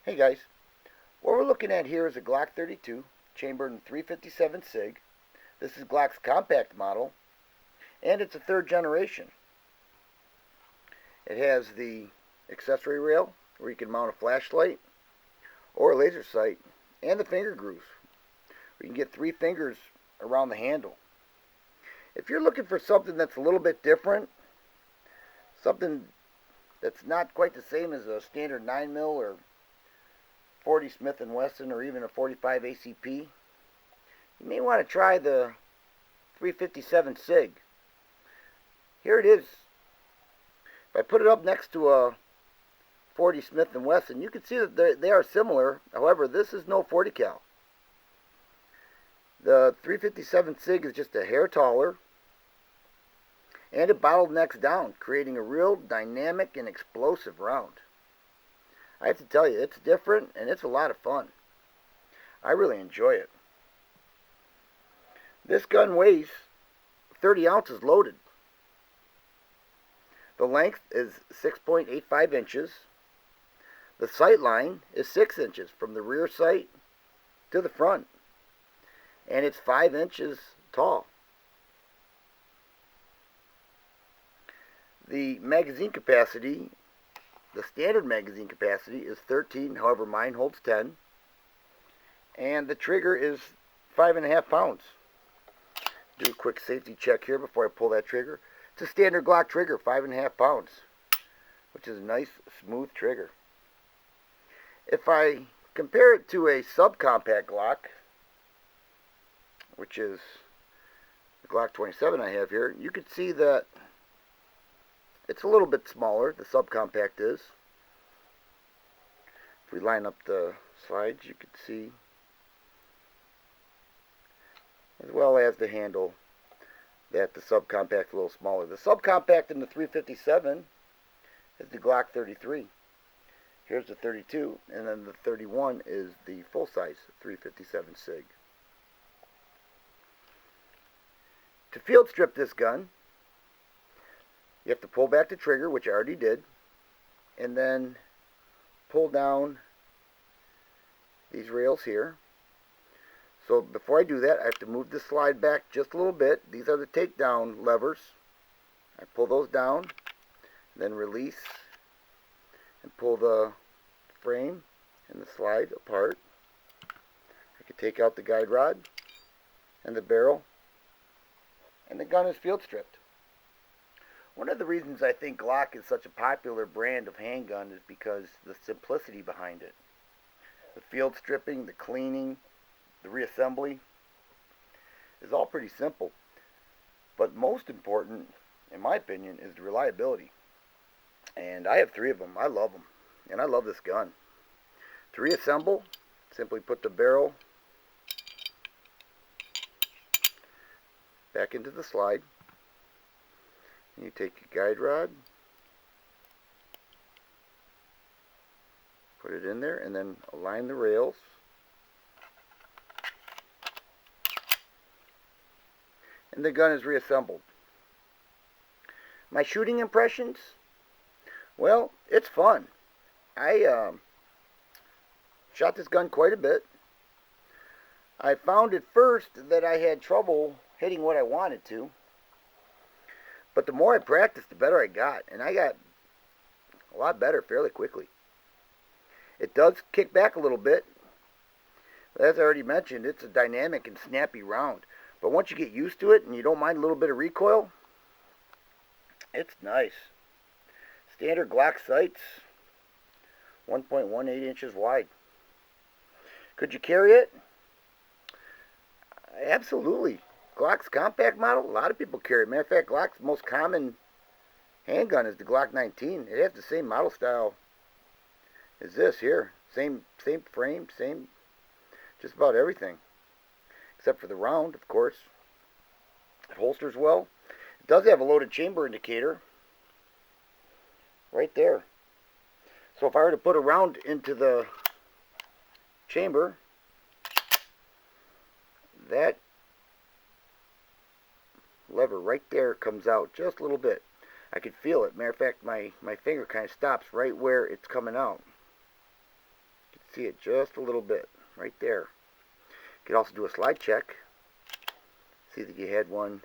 Hey guys, what we're looking at here is a Glock 32 chambered in 357 SIG. This is Glock's compact model, and it's a third generation. It has the accessory rail where you can mount a flashlight or a laser sight, and the finger grooves where you can get 3 fingers around the handle. If you're looking for something that's a little bit different, something that's not quite the same as a standard 9mm or 40 Smith & Wesson or even a 45 ACP, you may want to try the 357 SIG. Here it is. If I put it up next to a 40 Smith & Wesson, you can see that they are similar. However, this is no 40 cal. The 357 SIG is just a hair taller, and it bottlenecks down, creating a real dynamic and explosive round. I have to tell you, it's different and it's a lot of fun. I really enjoy it. This gun weighs 30 ounces loaded. The length is 6.85 inches. The sight line is 6 inches from the rear sight to the front. And it's 5 inches tall. The magazine capacity, the standard magazine capacity, is 13. However, mine holds 10. And the trigger is 5.5 pounds. Do a quick safety check here before I pull that trigger. It's a standard Glock trigger, 5.5 pounds, which is a nice, smooth trigger. If I compare it to a subcompact Glock, which is the Glock 27 I have here, you can see that it's a little bit smaller, the subcompact is. If we line up the slides, you can see, as well as the handle, that the subcompact is a little smaller. The subcompact in the 357 is the Glock 33. Here's the 32, and then the 31 is the full-size 357 SIG. To field strip this gun, you have to pull back the trigger, which I already did, and then pull down these rails here. So before I do that, I have to move the slide back just a little bit. These are the takedown levers. I pull those down, then release, and pull the frame and the slide apart. I can take out the guide rod and the barrel, and the gun is field stripped. One of the reasons I think Glock is such a popular brand of handgun is because the simplicity behind it. The field stripping, the cleaning, the reassembly is all pretty simple. But most important, in my opinion, is the reliability. And I have 3 of them. I love them. And I love this gun. To reassemble, simply put the barrel back into the slide. You take your guide rod, put it in there, and then align the rails. And the gun is reassembled. My shooting impressions? Well, it's fun. I shot this gun quite a bit. I found at first that I had trouble hitting what I wanted to. But the more I practiced, the better I got. And I got a lot better fairly quickly. It does kick back a little bit. As I already mentioned, it's a dynamic and snappy round. But once you get used to it and you don't mind a little bit of recoil, it's nice. Standard Glock sights, 1.18 inches wide. Could you carry it? Absolutely. Glock's compact model, a lot of people carry it. Matter of fact, Glock's most common handgun is the Glock 19. It has the same model style as this here. Same frame, same just about everything. Except for the round, of course. It holsters well. It does have a loaded chamber indicator right there. So if I were to put a round into the chamber, that lever right there comes out just a little bit. I could feel it. Matter of fact, my finger kind of stops right where it's coming out. You can see it just a little bit right there. You could also do a slide check. See that you had one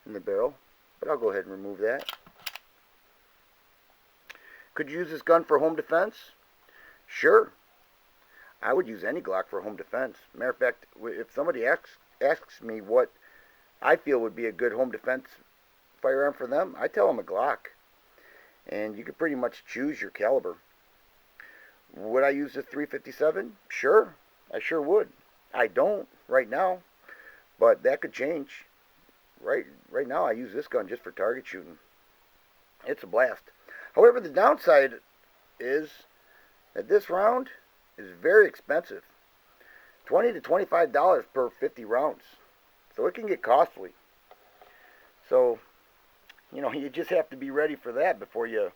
in the barrel, but I'll go ahead and remove that. Could you use this gun for home defense? Sure. I would use any Glock for home defense. Matter of fact, if somebody asks me what I feel would be a good home defense firearm for them, I tell them a Glock. And you could pretty much choose your caliber. Would I use the 357? Sure. I sure would. I don't right now, but that could change. Right now I use this gun just for target shooting. It's a blast. However, the downside is that this round is very expensive. $20 to $25 per 50 rounds. So it can get costly. So, you just have to be ready for that before you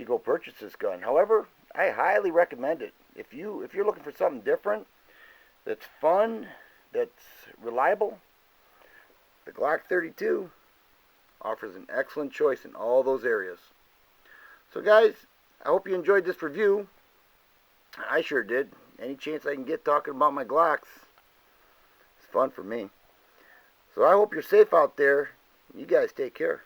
go purchase this gun. However, I highly recommend it. If you're looking for something different, that's fun, that's reliable, the Glock 32 offers an excellent choice in all those areas. So guys, I hope you enjoyed this review. I sure did. Any chance I can get talking about my Glocks, it's fun for me. So I hope you're safe out there. You guys take care.